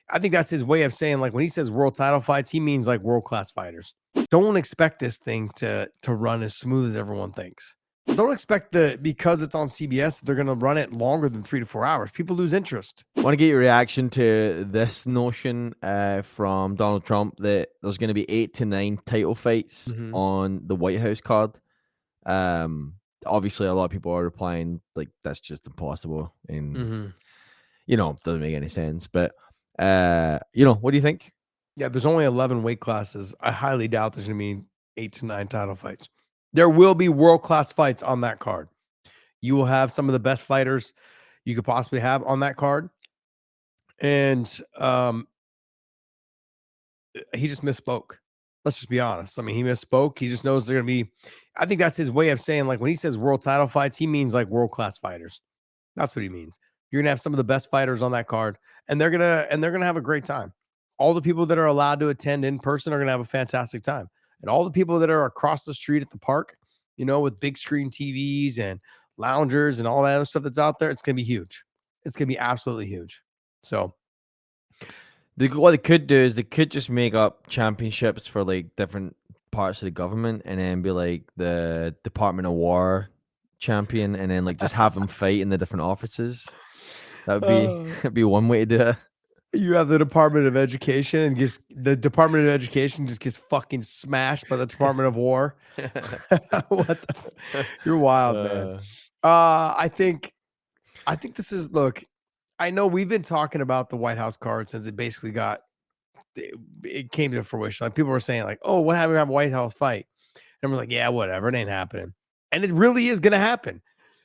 I think that's his way of saying, like, when he says world title fights, he means like world-class fighters. Don't expect this thing to run as smooth as everyone thinks. Don't expect because it's on CBS, they're going to run it longer than 3 to 4 hours. People lose interest. I want to get your reaction to this notion from Donald Trump that there's going to be 8 to 9 title fights on the White House card. Obviously, a lot of people are replying like that's just impossible, and doesn't make any sense. But what do you think? Yeah, there's only 11 weight classes. I highly doubt there's going to be 8 to 9 title fights. There will be world-class fights on that card. You will have some of the best fighters you could possibly have on that card. And he just misspoke. Let's just be honest. I mean, he misspoke. He just knows they're going to be. I think that's his way of saying, like, when he says world title fights, he means like world-class fighters. That's what he means. You're going to have some of the best fighters on that card, and they're going to have a great time. All the people that are allowed to attend in person are going to have a fantastic time. And all the people that are across the street at the park, with big screen TVs and loungers and all that other stuff that's out there, it's going to be huge. It's going to be absolutely huge. So what they could do is they could just make up championships for like different parts of the government and then be like the Department of War champion and then like just have them fight in the different offices. That'd be one way to do it. You have the Department of Education, and the Department of Education just gets fucking smashed by the Department of War. What you're wild, man. I think this is, look, I know we've been talking about the White House card since it basically it came to fruition. Like, people were saying like, oh, what happened to have a White House fight? And everyone's like, yeah, whatever. It ain't happening. And it really is going to happen.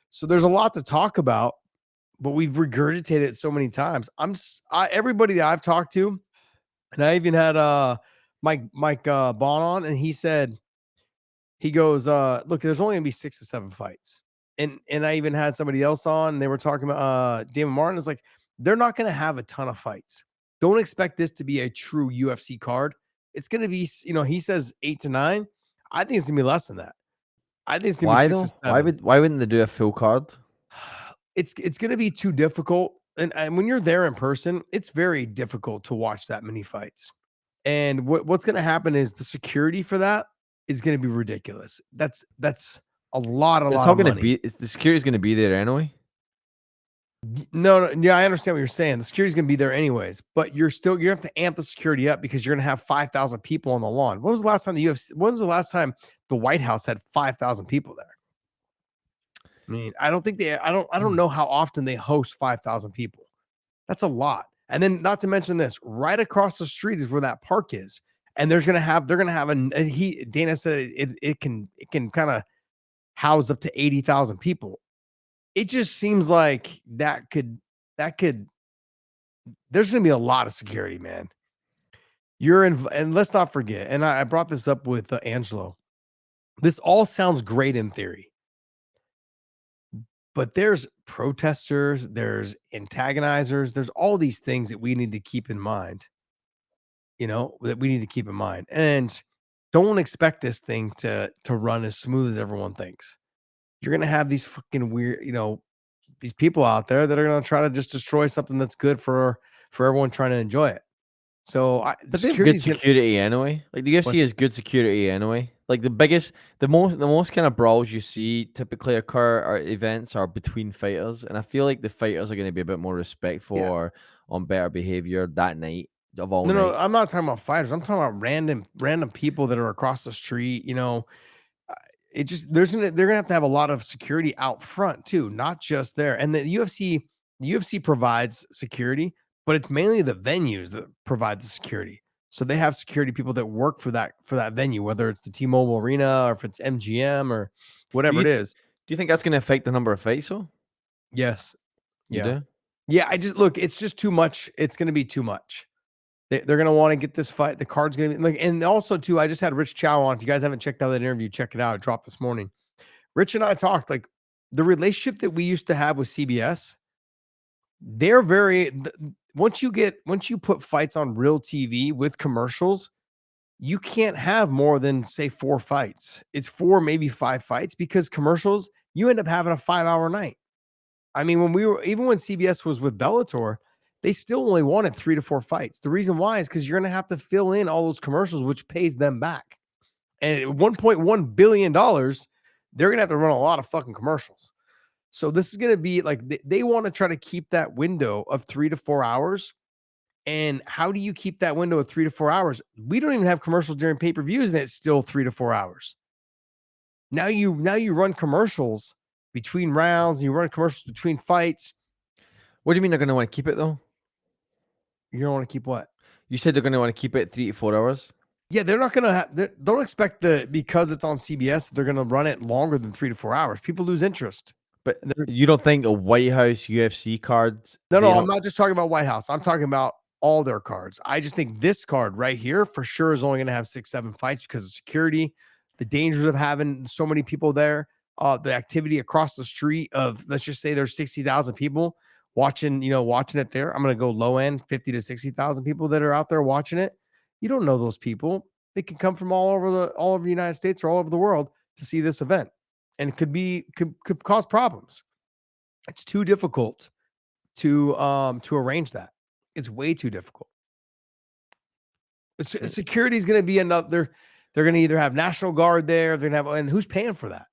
So there's a lot to talk about. But we've regurgitated it so many times. Everybody that I've talked to, and I even had Mike Bond on, and he goes, look, there's only gonna be 6 to 7 fights. And I even had somebody else on, and they were talking about David Martin. It's like, they're not gonna have a ton of fights. Don't expect this to be a true UFC card. It's gonna be, he says 8 to 9. I think it's gonna be less than that. I think it's gonna be 6 to 7. Why wouldn't they do a full card? It's going to be too difficult. And when you're there in person, it's very difficult to watch that many fights. And what's going to happen is the security for that is going to be ridiculous. That's a lot of money. The security is going to be there anyway. No, yeah, I understand what you're saying. The security is going to be there anyways, but you have to amp the security up because you're going to have 5,000 people on the lawn. When was the last time the White House had 5,000 people there? I mean, I don't know how often they host 5,000 people. That's a lot. And then, not to mention this, right across the street is where that park is. And they're going to have Dana said it can kind of house up to 80,000 people. It just seems like that could, there's going to be a lot of security, man. And let's not forget, and I brought this up with Angelo. This all sounds great in theory. But there's protesters, there's antagonizers, there's all these things that we need to keep in mind, And don't expect this thing to run as smooth as everyone thinks. You're going to have these fucking weird, these people out there that are going to try to just destroy something that's good for everyone trying to enjoy it. So but they have good security anyway. Like the UFC has good security anyway. Like the most kind of brawls you see typically occur or events are between fighters, and I feel like the fighters are going to be a bit more respectful or on better behavior that night of all. No, I'm not talking about fighters. I'm talking about random people that are across the street. It just they're gonna have to have a lot of security out front too, not just there. And the UFC provides security, but it's mainly the venues that provide the security. So they have security people that work for that venue, whether it's the T-Mobile Arena or if it's MGM or whatever it is. Do you think that's going to affect the number of fights though? Yes. You do? Yeah, it's just too much. It's going to be too much. They're going to want to get this fight. The card's going to be like, and also too, I just had Rich Chow on. If you guys haven't checked out that interview, check it out. It dropped this morning. Rich and I talked like the relationship that we used to have with CBS. They're once you put fights on real TV with commercials, you can't have more than say 4 fights. It's 4, maybe 5 fights because commercials, you end up having a 5-hour night. I mean, even when CBS was with Bellator, They still only wanted 3 to 4 fights. The reason why is because you're gonna have to fill in all those commercials, which pays them back. And at $1.1 billion, they're gonna have to run a lot of fucking commercials. So this is gonna be like they want to try to keep that window of 3 to 4 hours. And how do you keep that window of 3 to 4 hours? We don't even have commercials during pay-per-views, and it's still 3 to 4 hours. Now you run commercials between rounds, you run commercials between fights. What do you mean they're going to want to keep it though? You don't want to keep what? You said they're going to want to keep it 3 to 4 hours. Yeah, they're not gonna don't expect because it's on CBS, they're gonna run it longer than 3 to 4 hours. People lose interest. But you don't think a White House UFC cards? No, I'm not just talking about White House. I'm talking about all their cards. I just think this card right here for sure is only going to have 6, 7 fights because of security, the dangers of having so many people there, the activity across the street of, let's just say there's 60,000 people watching it there. I'm going to go low end, 50 to 60,000 people that are out there watching it. You don't know those people. They can come from all over the United States or all over the world to see this event, and it could cause problems. It's too difficult to arrange that. It's way too difficult. Security is going to be another. They're going to either have National Guard there. They're going to have, and who's paying for that?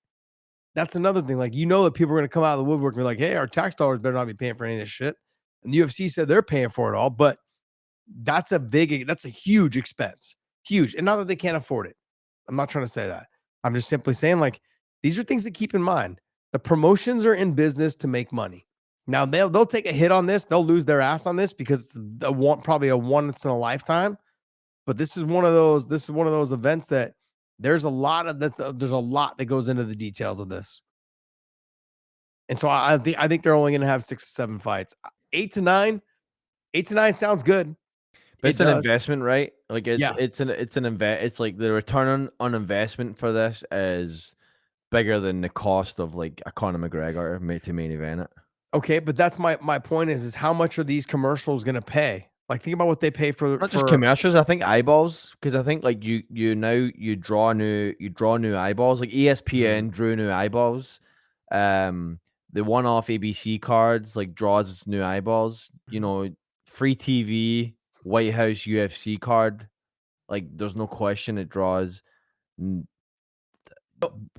That's another thing. Like, that people are going to come out of the woodwork and be like, "Hey, our tax dollars better not be paying for any of this shit." And the UFC said they're paying for it all, but that's a huge expense, huge. And not that they can't afford it. I'm not trying to say that. I'm just simply saying, like, these are things to keep in mind. The promotions are in business to make money. Now they'll take a hit on this. They'll lose their ass on this because it's probably a once in a lifetime. But this is one of those events that there's a lot that goes into the details of this. And so I think they're only going to have 6 to 7 fights. 8 to 9 sounds good. But it's an investment, right? Like Yeah. it's like the return on investment for this is bigger than the cost of like a Conor McGregor to main event it. Okay, but that's my point is how much are these commercials going to pay? Like, think about what they pay for Not just commercials. I think eyeballs, because I think like you draw new eyeballs. Like ESPN drew new eyeballs. The one-off ABC cards like draws new eyeballs. Free TV, White House UFC card. Like, there's no question it draws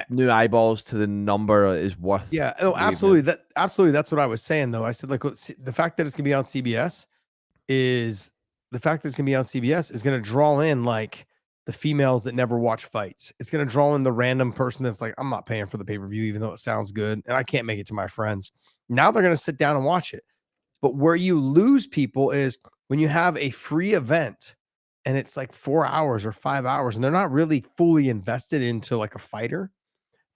new eyeballs to the number is worth. Yeah. Oh, absolutely. Absolutely. That's what I was saying, though. I said, like, the fact that it's gonna be on CBS is gonna draw in like the females that never watch fights. It's gonna draw in the random person that's like, I'm not paying for the pay-per-view, even though it sounds good, and I can't make it to my friends. Now they're gonna sit down and watch it. But where you lose people is when you have a free event and it's like 4 hours or 5 hours, and they're not really fully invested into like a fighter.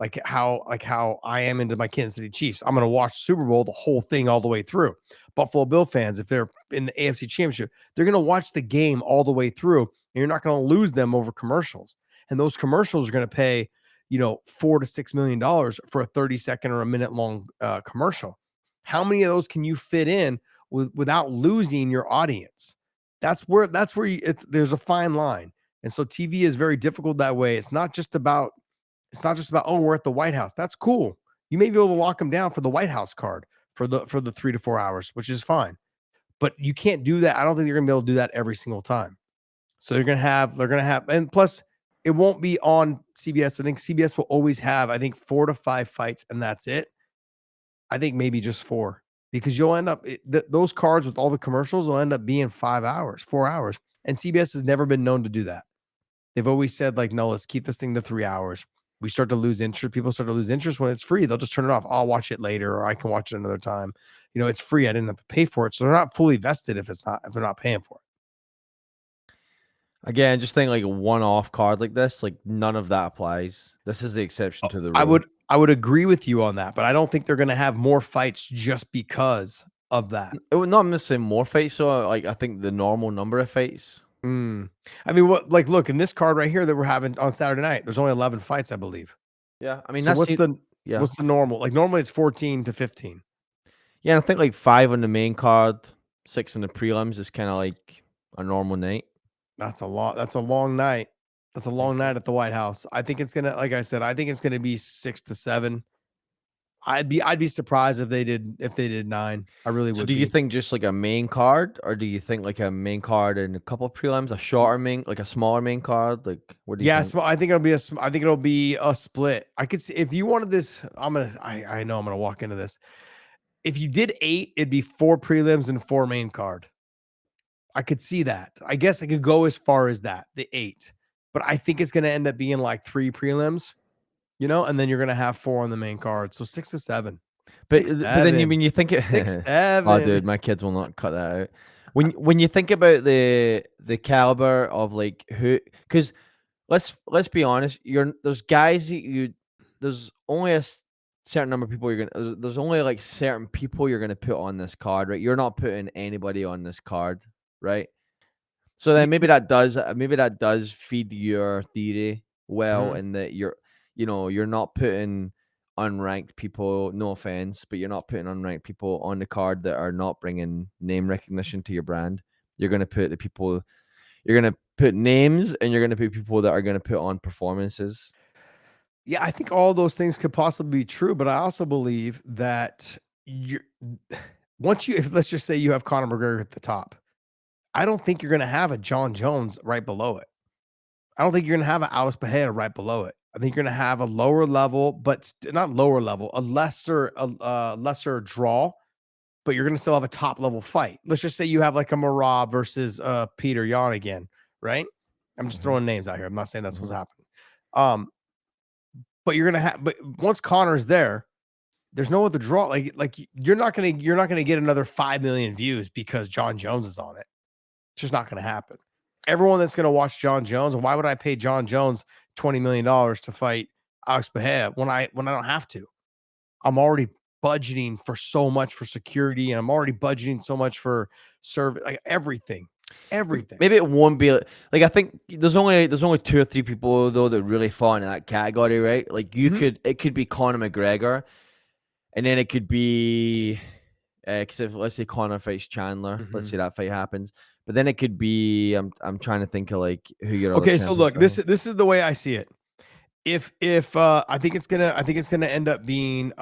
Like how I am into my Kansas City Chiefs. I'm going to watch Super Bowl, the whole thing all the way through. Buffalo Bill fans, if they're in the AFC Championship, they're going to watch the game all the way through, and you're not going to lose them over commercials. And those commercials are going to pay, $4 to $6 million for a 30-second or a minute long commercial. How many of those can you fit in without losing your audience? That's where there's a fine line. And so TV is very difficult that way. It's not just about, oh, we're at the White House. That's cool. You may be able to lock them down for the White House card for the 3 to 4 hours, which is fine. But you can't do that. I don't think you're gonna be able to do that every single time. So they're gonna have, and plus it won't be on CBS. I think CBS will always have, 4 to 5 fights, and that's it. I think maybe just 4, because you'll end up those cards with all the commercials will end up being 5 hours, 4 hours, and CBS has never been known to do that. They've always said, like, no, let's keep this thing to 3 hours. We start to lose interest. People start to lose interest when it's free. They'll just turn it off. I'll watch it later, or I can watch it another time. It's free. I didn't have to pay for it. So they're not fully vested if they're not paying for it. Again, just think like a one-off card like this, like none of that applies. This is the exception to the rule. I would agree with you on that, but I don't think they're going to have more fights just because of that. It would not miss more fights. So like, I think the normal number of fights. I mean, look, in this card right here that we're having on Saturday night, there's only 11 fights, I believe. Yeah. I mean, so what's the normal? Like, normally it's 14 to 15. Yeah. And I think like 5 on the main card, 6 in the prelims is kind of like a normal night. That's a lot. That's a long night. That's a long night at the White House. I think it's going to, like I said, I think it's going to be 6 to 7. I'd be surprised if they did 9. I really So would do you be. think just like a main card, or do you think like a main card and a couple of prelims, a shorter main, like a smaller main card? Like, what do you Yeah, think? I think it'll be a split. I could see if you wanted this. I know I'm gonna walk into this. If you did 8, it'd be 4 prelims and 4 main card. I could see that. I guess I could go as far as that, the 8. But I think it's gonna end up being like 3 prelims, and then you're gonna have 4 on the main card. So 6 to 7. But 6, but then you 7. mean you think it 6, oh, 7. dude, my kids will not cut that out. When you think about the caliber of like who, because let's be honest, there's guys that there's only certain number of people there's only like certain people you're gonna put on this card, right? You're not putting anybody on this card, right? So then maybe that does feed your theory well, Mhm. in that you're not putting unranked people. No offense, but you're not putting unranked people on the card that are not bringing name recognition to your brand. You're gonna put the people. You're gonna put names, and you're gonna put people that are gonna put on performances. Yeah, I think all those things could possibly be true, but I also believe that you once if let's just say you have Conor McGregor at the top, I don't think you're gonna have a John Jones right below it. I don't think you're gonna have an Alex Pereira right below it. I think you're gonna have a lower level, but not lower level, a lesser draw, but you're gonna still have a top level fight. Let's just say you have like a Marab versus Peter Yan again, right? I'm just Mhm, throwing names out here. I'm not saying that's what's mhm. happening. Um, but once Connor's there, there's no other draw. Like you're not gonna get another 5 million views because John Jones is on it. It's just not gonna happen. Everyone that's gonna watch John Jones, and why would I pay John Jones $20 million to fight Alex Pereira when I don't have to? I'm already budgeting for so much for security, and I'm already budgeting so much for service, like everything, everything. Maybe it won't be like I think there's only 2 or 3 people though that really fall into that category, right? Like Mhm, it could be Conor McGregor, and then it could be, 'cause if let's say Conor fights Chandler, let's mhm. say that fight happens, but then it could be I'm trying to think of like who your other Okay, so champions look, are. this is the way I see it. If I think it's gonna end up being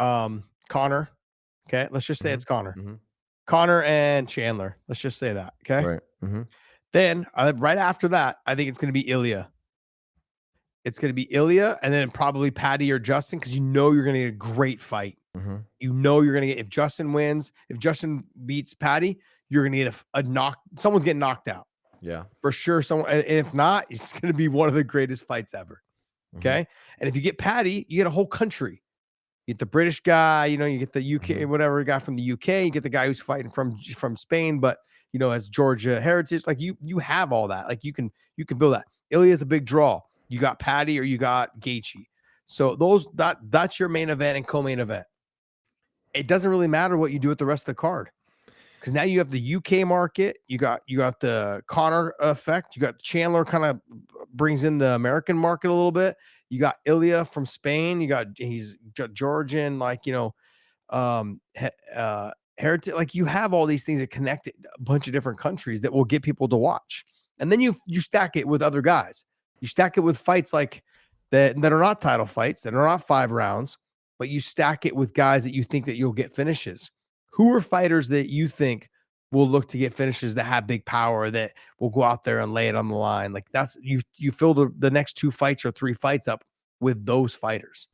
Connor. Okay, let's just say Mhm, it's Connor. mhm, Connor and Chandler. Let's just say that. Okay. right, mhm, Then right after that, I think it's gonna be Ilya. It's gonna be Ilya, and then probably Patty or Justin, because you're gonna get a great fight. mhm, You're gonna get if Justin wins, if Justin beats Patty, you're gonna get a knock. Someone's getting knocked out yeah, for sure. Someone, and if not, it's gonna be one of the greatest fights ever. mhm, Okay. And if you get Patty, you get a whole country. You get the British guy, you get the UK, mhm, whatever guy from the UK, you get the guy who's fighting from Spain, but has Georgia heritage. Like you have all that. Like you can build that. Ilya's a big draw. You got Patty or you got Gaethje. So that's your main event and co-main event. It doesn't really matter what you do with the rest of the card. Because now you have the UK market, you got the Connor effect, you got Chandler kind of brings in the American market a little bit. You got Ilya from Spain, he's got Georgian, heritage. Like you have all these things that connect a bunch of different countries that will get people to watch. And then you stack it with other guys. You stack it with fights like that are not title fights, that are not 5 rounds, but you stack it with guys that you think that you'll get finishes. Who are fighters that you think will look to get finishes that have big power that will go out there and lay it on the line? Like that's you fill the next 2 fights or 3 fights up with those fighters.